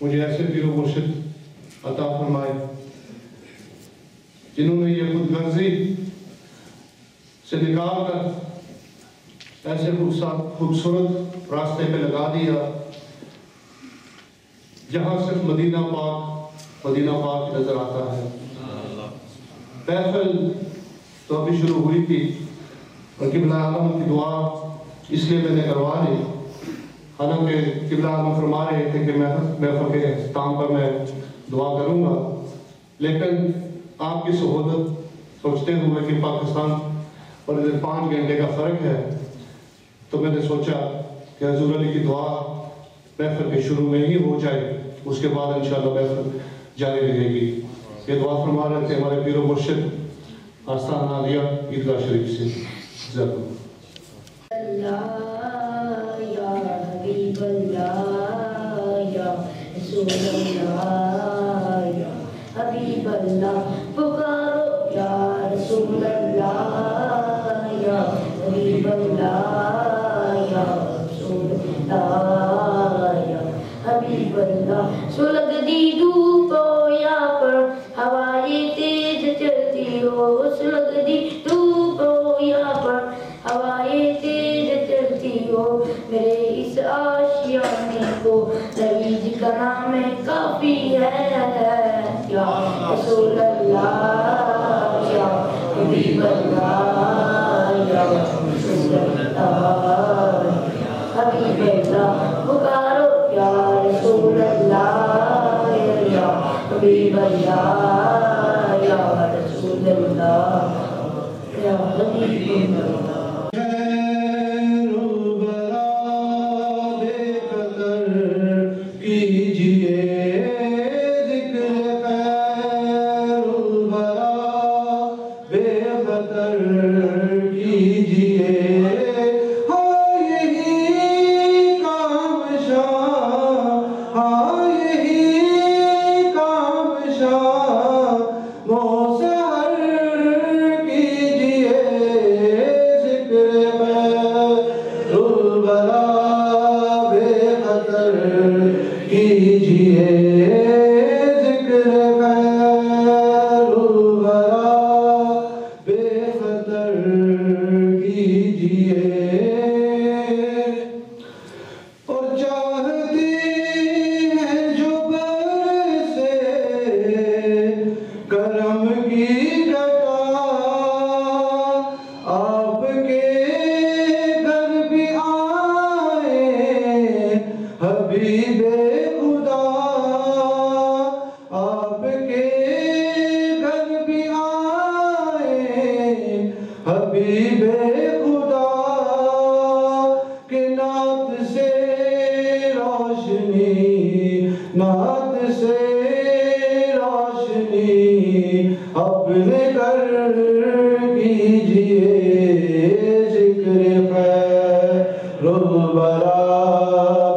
مجھے ایسے پیر و مرشد عطا فرمائے جنہوں نے یہ خود غرضی سے نکال کر ایسے خوبصورت راستے پہ لگا دیا جہاں صرف مدینہ پاک نظر آتا ہے۔ محفل تو ابھی شروع ہوئی تھی اور قبلہ اعظم کی دعا اس لیے میں نے کروا لی، حالانکہ قبلہ اعظم فرما رہے تھے کہ محفل کے اختتام پر میں دعا کروں گا، لیکن آپ کی سہولت سوچتے ہوئے کہ پاکستان اور ادھر 5 گھنٹے کا فرق ہے، تو میں نے سوچا کہ حضور علی کی دعا محفل کے شروع میں ہی ہو جائے، اس کے بعد انشاءاللہ محفل جاری رہے گی۔ یہ دعا فرما رہے تھے ہمارے پیر و مرشد آستان عالیہ عیدگاہ شریف سے۔ ضرور اللہ یا حبیب اللہ یا رسول اللہ یا حبیب اللہ، پکارو یا رسول اللہ یا حبیب اللہ یا رسول اللہ یا حبیب اللہ۔ سلگ دی دھوپ یا پر ہوائیں تیز چلتی ہو، سلگ دی دھوپ یا پر ہوائیں تیز چلتی ہو، میرے اس آشیانے کو رئیج کا نام کافی ہے۔ یا رسول اللہ یا حبیب اللہ یا رسول اللہ حبیب اللہ، پکارو یا رسول اللہ یا حبیب اللہ یا رسول اللہ یا حبیب اللہ۔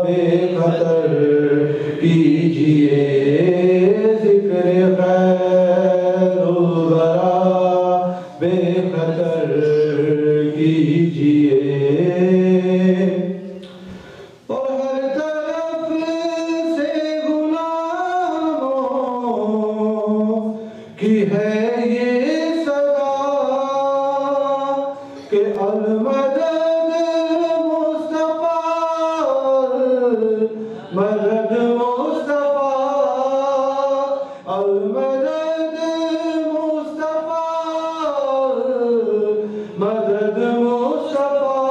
بے خطر کیجئے ذکر خیر الورا بے خطر کیجئے اور ہر طرف سے غلاموں کی ہے یہ صدا کہ المدد مدد مصطفیٰ المدد مصطفیٰ مدد مصطفیٰ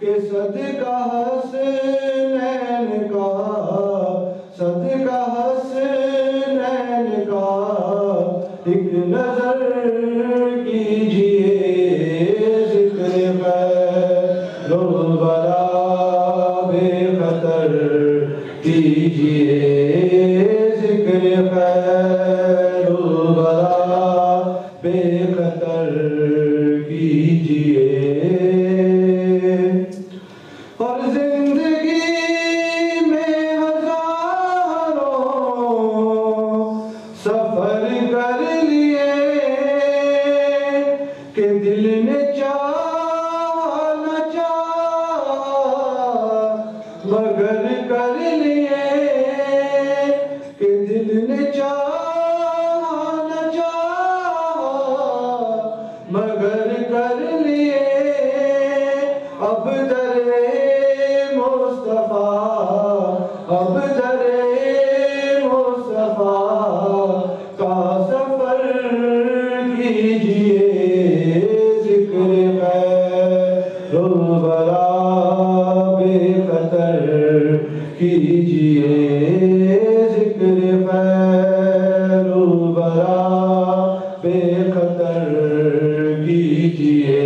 کہ صدقہ حسنین کا صدقہ حسنین کا ایک نظر کیجئے ذکر خیر الورا کیجئے ذکر خیر الورا بے خطر کیجئے اور زندگی میں ہزاروں سفر کر لیے کہ دل نے چاہا نہ چاہا مگر کر لیے کہ دل نے چاہا نہ چاہا مگر کر لیے اب در مصطفیٰ اب در مصطفیٰ کا سفر کیجئے ذکر خیر الورا بے خطر کیجئے ذکر خیر الورا بے خطر کیجئے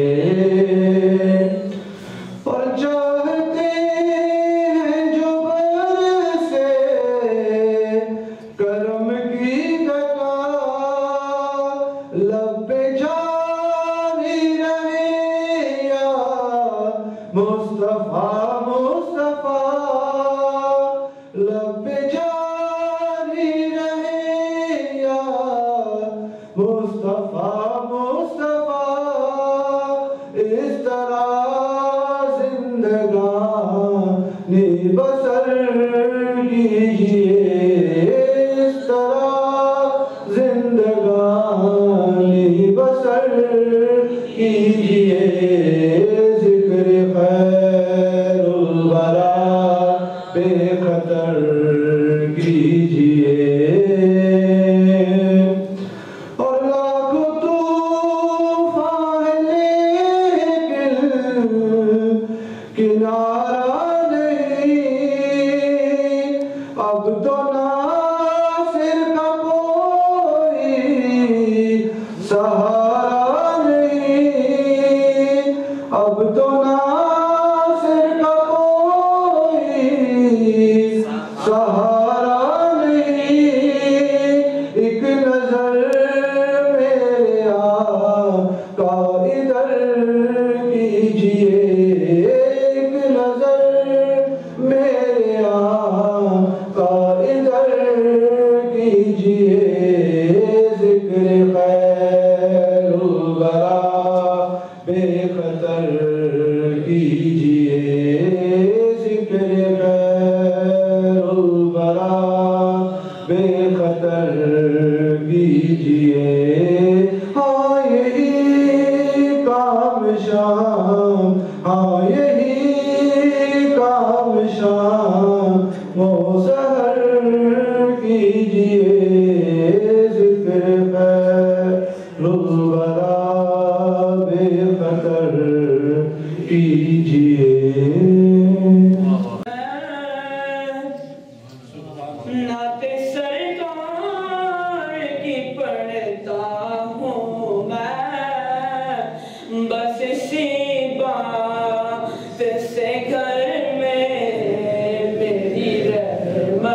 اور چاہتے ہیں جو برسے کرم کی دکا لب پہ جاری رہے یا مصطفیٰ لب جاری رہے یا مصطفیٰ مصطفیٰ اس طرح زندگانی بسر کیجئے اس طرح زندگانی بسر کیجئے ذکر خیر الورا بے خطر کیجئے اور لاکھوں طوفان ہے لیکن کنارہ نہیں اب تو ناصر کا کوئی سہارا نہیں اب تو سہارا نہیں ایک نظر میرے آقا ادھر کیجئے ایک نظر میرے آقا ادھر کیجئے ذکر خیر الورا بے خطر کیجئے ذکر بے خطر کیجئے ہاں یہی کام شام ہاں یہی کام شام وہ سحر کیجئے ذکر خیر الورا بے خطر کیجئے سے گھر میں میری رحمت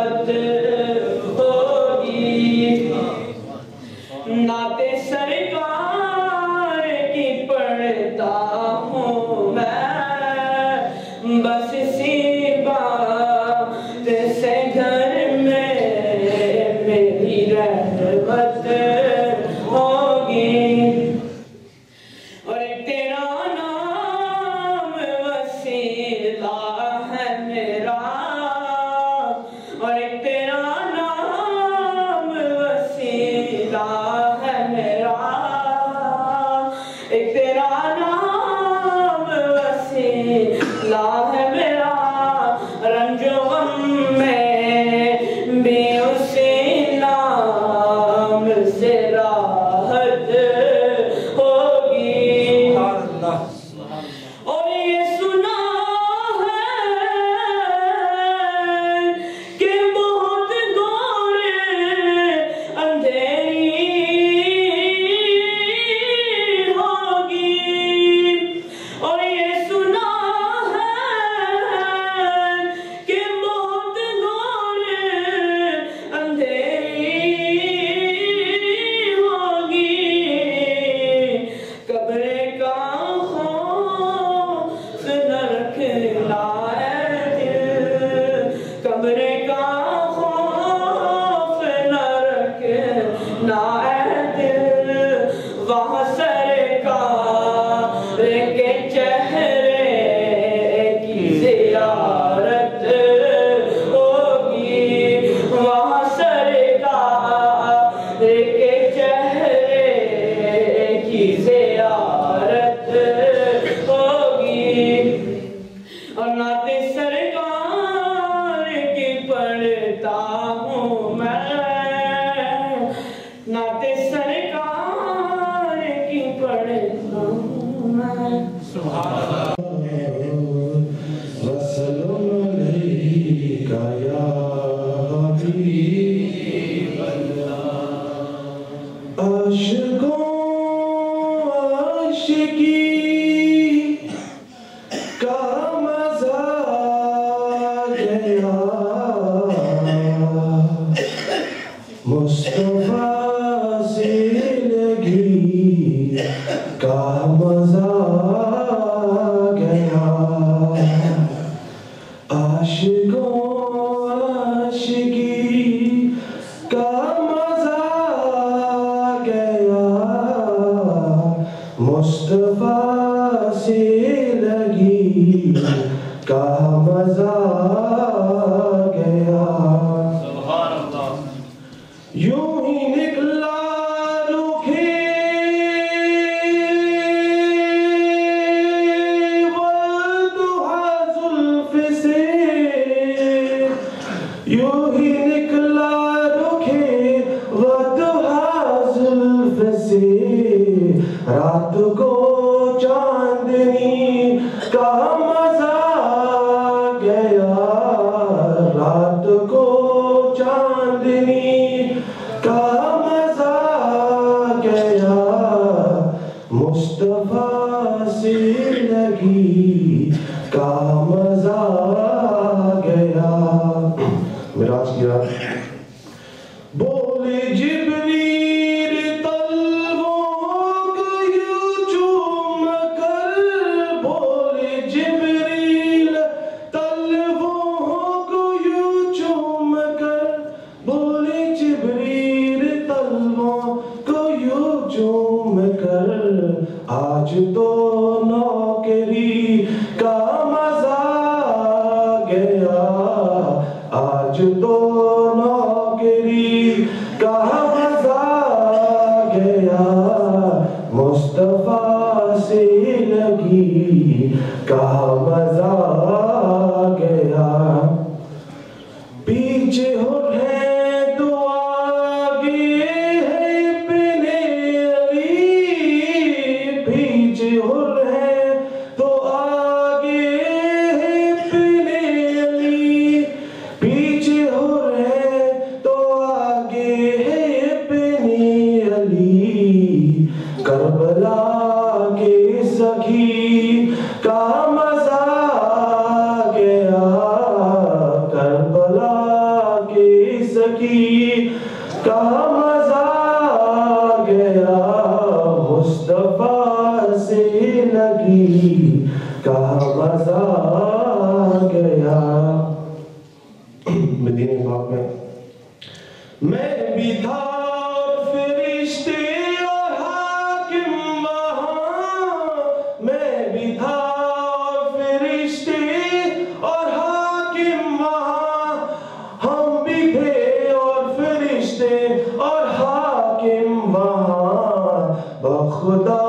پڑھتا ہوں میں، نعت سرکار کی پڑھتا ہوں میں. وسلم علیک یا حبیب اللہ. عاشقوں عاشقی کا مزہ گیا، مصطفیٰ سے لگی کا مزہ گیا. عاشقوں عاشقی کا مزہ گیا، مصطفیٰ سے لگی کا مزہ گیا. سبحان اللہ. یوں ہی نکلا رکھے والدہا زلف سے، یوں ہی نکلا رکھے والدہا زلف سے، رات کو چاندنی کا مزہ گیا، رات کو چاندنی کا مزہ گیا، مصطفیٰ سے لگی کا مزہ گیا. معراج کی رات. بولے جبریل طلبوں کو یوں چوم کر، بولے جبریل طلبوں کو یوں چوم کر، بولے جبریل طلبوں کو یوں چوم کر، آج تو نوکری کا مزہ گیا، آج تو نوکری کا مزہ گیا، مصطفیٰ سے لگی کا مزہ گیا. پیچھے ہو ہیں تو آگے ہے ابن علی، پیچھے ہو ہیں تو آگے ہے ابن علی، پیچھے ہو ہیں تو آگے ہے ابن علی. کربلا کے سخی کا مزہ گیا، کربلا کے سخی کا مزہ گیا، مصطفیٰ سے لگی کا مزہ گیا. مدینے پاک میں بھی تھا اور فرشتے اور حاکم وہاں، میں بھی تھا اور فرشتے اور حاکم وہاں، ہم بھی تھے اور فرشتے اور حاکم وہاں، بخدا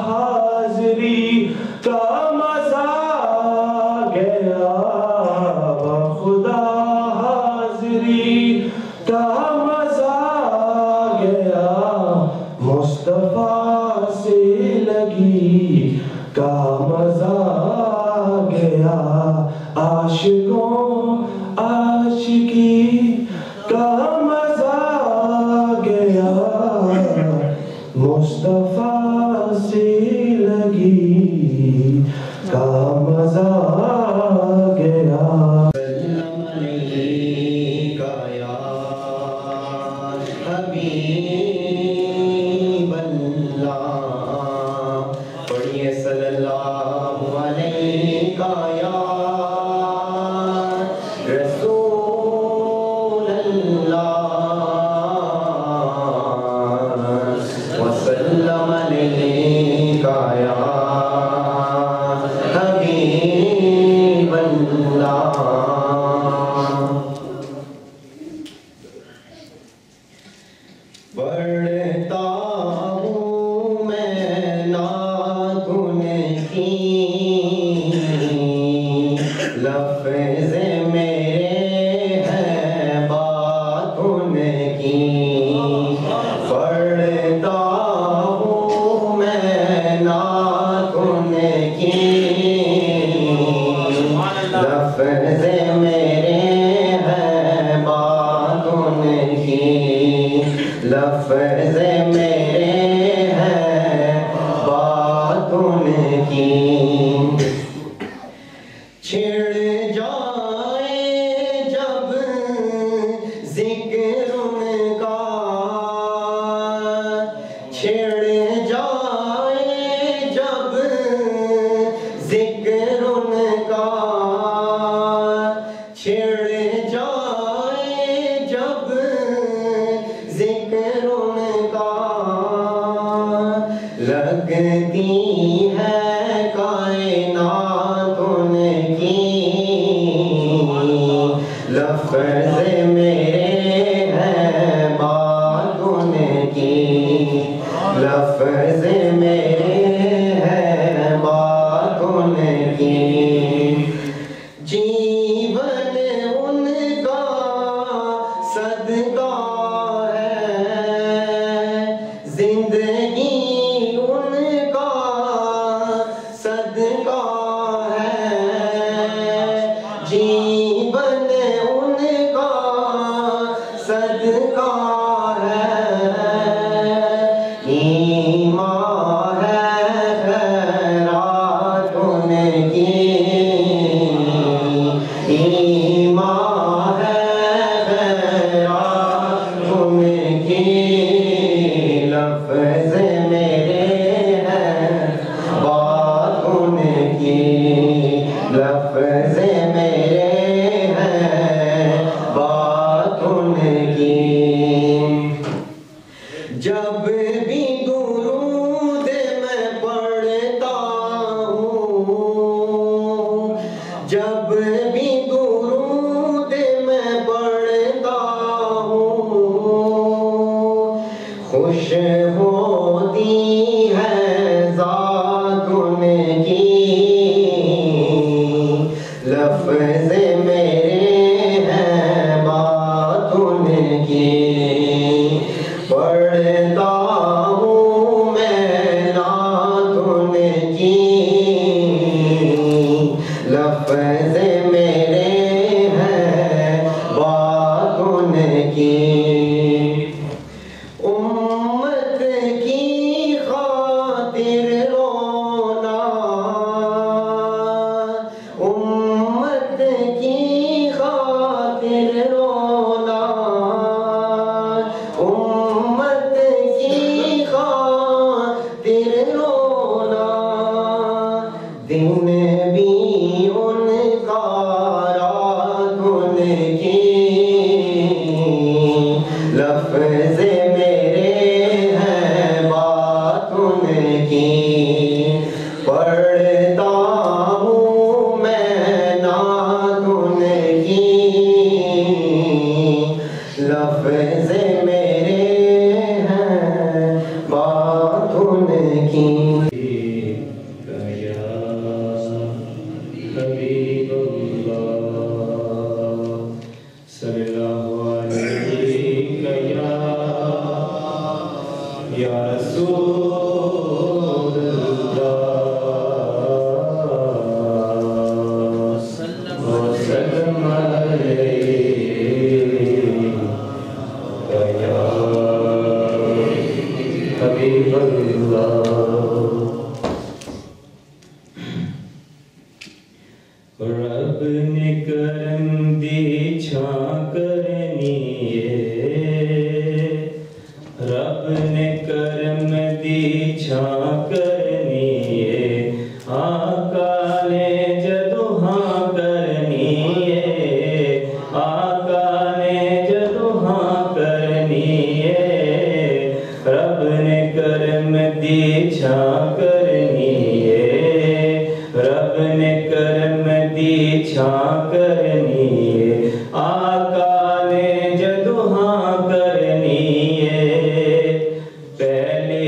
حاضری کا مزہ گیا، بخدا حاضری کا مزہ گیا، مصطفیٰ سے لگی کا مزہ گیا. عاشقوں عاشقی کا مزہ گیا، مصطفیٰ سے لگی کا مزہ گیا. سلام علیک یا حبیب اللہ. پڑھیے صلی اللہ علیک یا رسول اللہ. جائے جب ذکر ان کا لگتی ہے کائنات ان کی لفظ میرے ہیں بات ان کی لفظ میرے ہیں بات ان کی جیون ان کا صدقہ ہے زندگی ان کا صدقہ ہے جیون ان کا صدقہ ہے ایمان ہے خیرات ان کی ایمان ہے خیرات ان کی لفظ میرے ہیں بات ان کی لفظ میرے ہیں بات ان کی جب بھی درود میں پڑھتا ہوں جب بھی درود میں پڑھتا ہوں خوش ہوتی ہے ذات ان کی لفظ میرے ہیں بات ان کی پڑھتا ہوں میں نعت ان کی لفظ میرے ہیں بات ان کی امت کی خاطر رونا امت کی خاطر رونا امت کی خاطر رونا دن بھی ان کا رات ان کی لفظ میرے ہیں بات ان کی پڑھتا ہوں میں نعت ان کی لفظ میرے ہیں بات ان کی حبیب اللہ صلی اللہ علیہ یا رسول اللہ وسلم علیہ یا حبیب اللہ رب نے کرم دی چھاں کرنی ہے رب نے کرم دی چھاں کرنی ہے آقا نے جدو ہاں کرنی ہے آقا نے جدو ہاں کرنی ہے رب نے کرم دی چھاں کرنی ہے رب نے کرم دی چھاں کرنی ہے آقا نے جدو ہاں کرنی ہے پہلے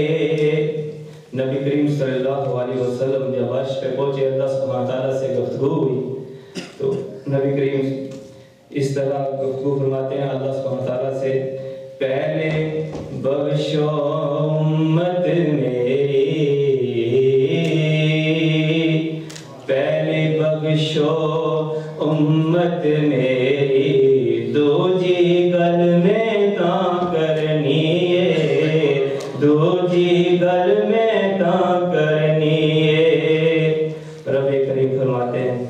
نبی کریم صلی اللہ علیہ وسلم جب عرش پہ پہنچے اللہ سبحانہ تعالیٰ سے گفتگو ہوئی تو نبی کریم اس طرح گفتگو فرماتے ہیں اللہ سبحانہ تعالیٰ سے پہلے بخشو امت میری پہلے بخشو امت میری دو جی گل میں تاں کرنی ہے دو جی گل میں تاں کرنی ہے رب کریم فرماتے ہیں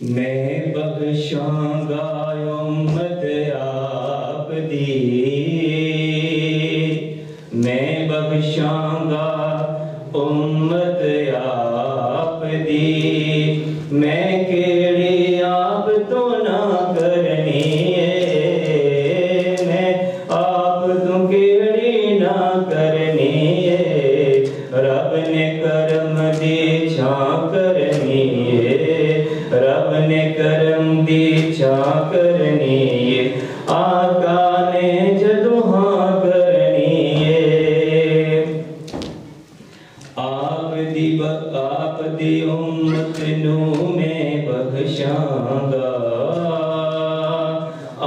میں بخشاں گا امت آپ دی میں بخشاں گا امت آپ دی میں کیڑی آپ تو نہ کرنی ہے آقا نے جدو ہاں کرنی ہے آپ دی امت نو میں بخشاں گا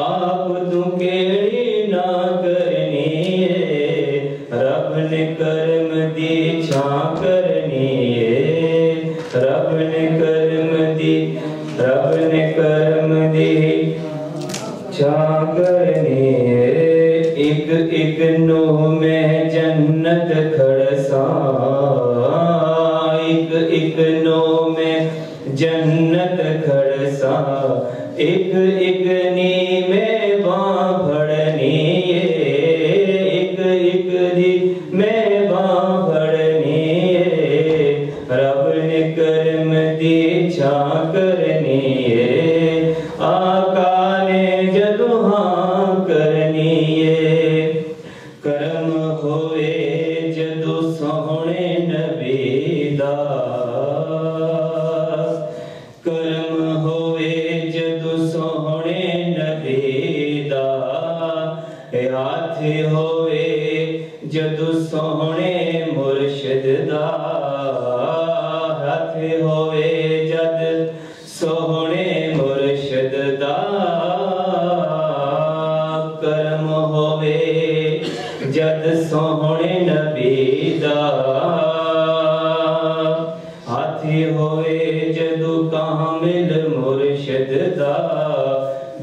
آپ تو کیڑی نہ کرنی ہے رب نے کرم دی چھاں کرنی ہے رب نے کرم دی چھاں کرنی ہے ایک ایک نو میں جنت کھڑساں ایک نو میں جنت کھڑساں ایک ایک نی میں باں بھڑنی ہے ایک ایک دی میں باں بھڑنی ہے رب نے کرم دی چھاں کرنی ہے آقا نے جدو ہاں کرنی ہے کرم ہوئے جدو سونے نبی دا کرم ہوئے جدو سونے نبی دا ہاتھ ہوئے جدو سونے مرشد دا ہاتھ ہوئے جد سونے مرشد دا کرم ہوئے جد سونے نبی دا ہاتھی ہوئے جدو کامل مرشد دا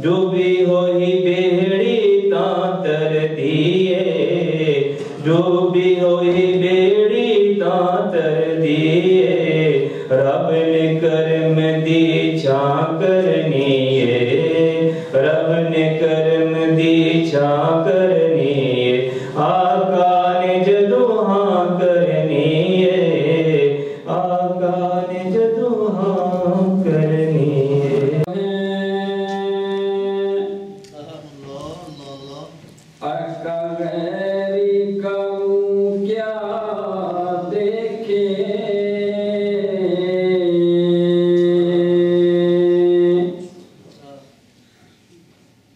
ڈوبی ہوئی بیڑی تاں تر دیئے ڈوبی ہوئی بیڑی تاں تر دیئے رب نے کرم دی چھاں کرنی ہے رب نے کرم دی چھاں کرنی ہے آقا نے جدو ہاں کرنی ہے آقا نے جدو ہاں کرنی ہے آقا غیری کا منہ کیا دیکھے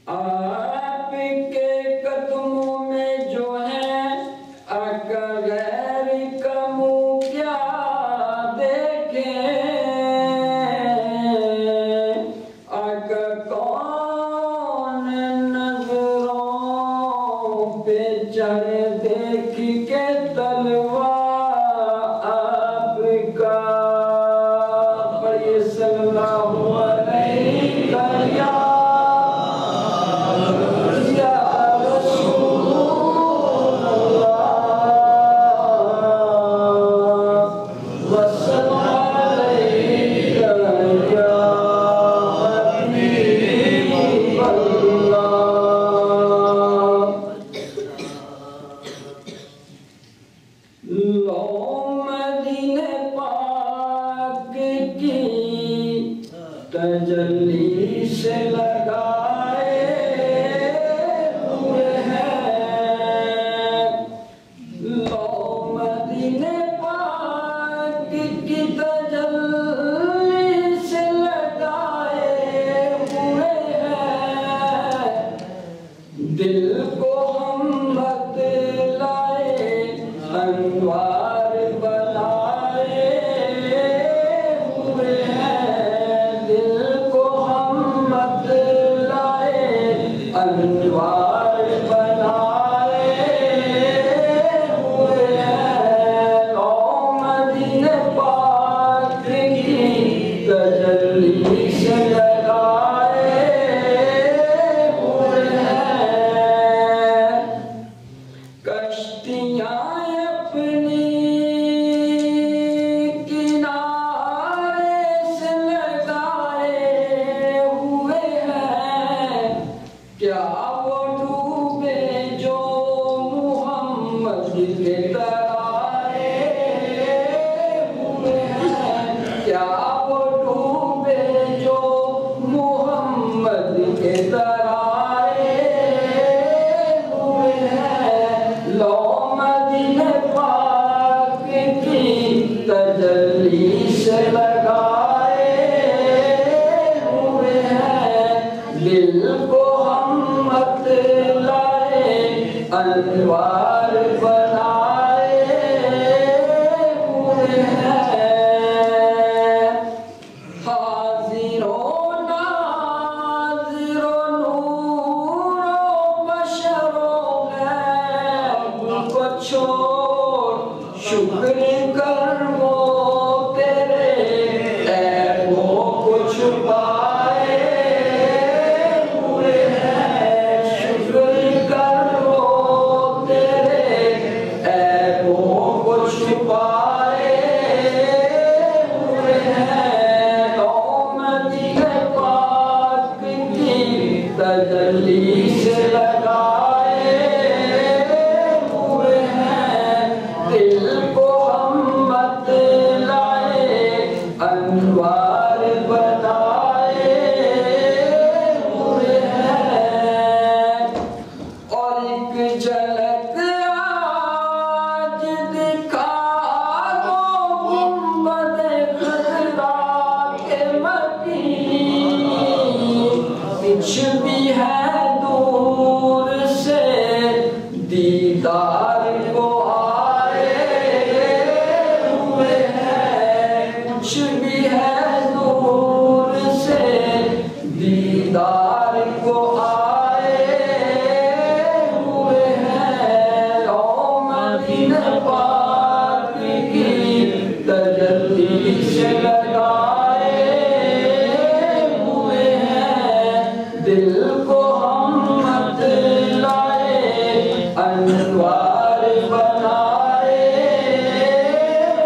آپ کے قدموں میں جو ہے آقا غیری کا منہ کیا دیکھے آقا کون نظروں پہ چڑھ دیکھ کے تلوا آپ کا پڑھیے صلی اللہ علیہ وسلم یا رسول اللہ وسلم علیک یا حبیب اللہ لو مدینہ پاک کی تجلی سے لگائے ہوئے ہیں لو مدینہ پاک کی تجلی سے لگائے ہوئے ہیں دل کو ہم بتلائے انوار بنائے ہوئے ہیں دل کو ہم بتلائے انوار بنائے ہوئے ہیں لو مدینہ پاک کی تجلی سے لگائے ہوئے ہیں کشتیاں اپنی کنارے سے لگائے ہوئے ہیں کیا وہ ڈوبے جو محمد کے ترائے ہوئے ہیں کیا وہ ڈوبے جو محمد کے ترائے ہوئے ہیں لو مدینہ پاک کی تجلی سے لگائے ہوئے ہیں دل کو ہم مت لائے انوار بنائے ہوئے ہیں حاضر و ناظر و نور و بشر و غیب کو چھوڑ شکر کر وہ تیرے عیبوں کو چھپائے ہوئے ہیں شکر کر وہ تیرے عیبوں کو چھپائے ہوئے ہیں تو مدینہ پاک کی تجلی سے لگائے ہوئے ہیں دل کو ہم مت لائے انوار بنائے ہوئے ہیں اور ایک جھلک آج دکھا دو گنبد خضرا کے متین کچھ بھی ہے دور سے دیدار کو آئے ہوئے ہیں کچھ بھی ہے دور سے دیدار کو آئے ہوئے ہیں او مدینہ پاک کی تجلی سے لگائے ہوئے ہیں دل کو ہم مت لائے انوار بنائے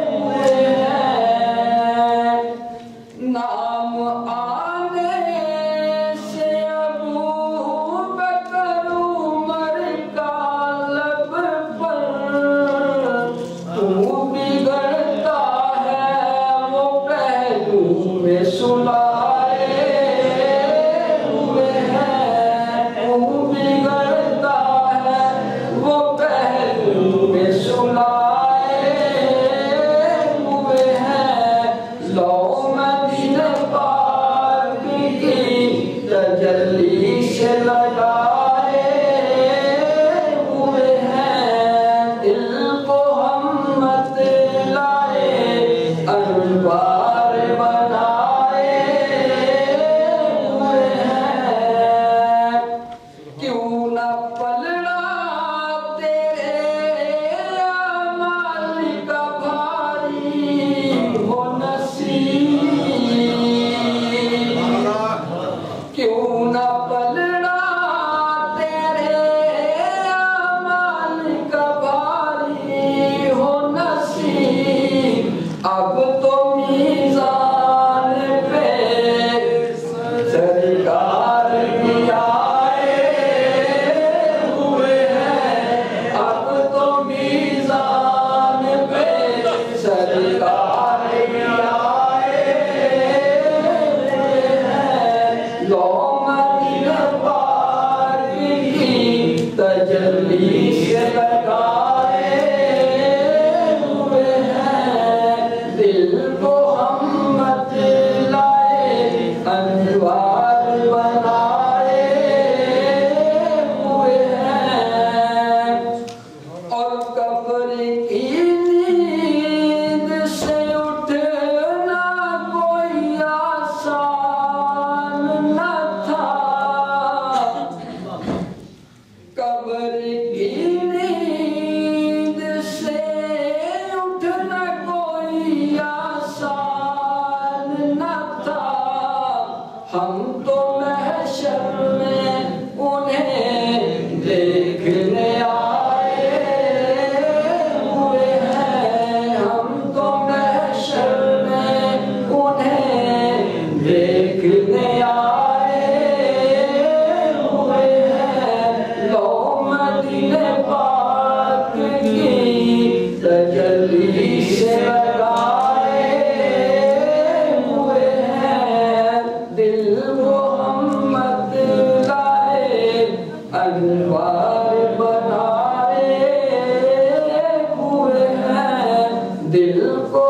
ہوئے ہیں نام آنے سے ابو بکر عمر کا لب پر تو بگڑتا ہے وہ پہلو میں سلائے ہوئے ہیں تو بگڑتا ہے وہ پہلو میں سلائے ہوئے ہیں لو مدینہ پاک کی تجلی سے لگائے ہوئے ہیں دل کو ہم مت لائے انوار بنائے ہوئے ہیں کیوں نہ پلڑا تیرے اعمال کا بھاری ہو نصیب کیوں نہ پلڑا تیرے اعمال کا بھاری ہو نصیب اب تو میزان پہ سرکار بھی آئے ہوئے ہیں اب تو میزان پہ سرکار بھی آئے ہوئے ہیں لو مدینہ پاک کی تجلی سے لگائے ہوئے ہیں دل کو ہم مت لائے انوار بنائے ہوئے ہیں اور قبر کی نیند سے اٹھنا کوئی آسان نہ تھا قبر کی نیند سے اٹھنا کوئی آسان نہ تھا ہم تو محشر میں انہیں دیکھنے آئے ہوئے ہیں ہم تو محشر میں انہیں دیکھنے آئے ہوئے ہیں لو مدینہ پاک کی تجلی سے لگائے ہوئے ہیں دل کو ہم مت لائے انوار بنائے ہوئے ہیں دل کو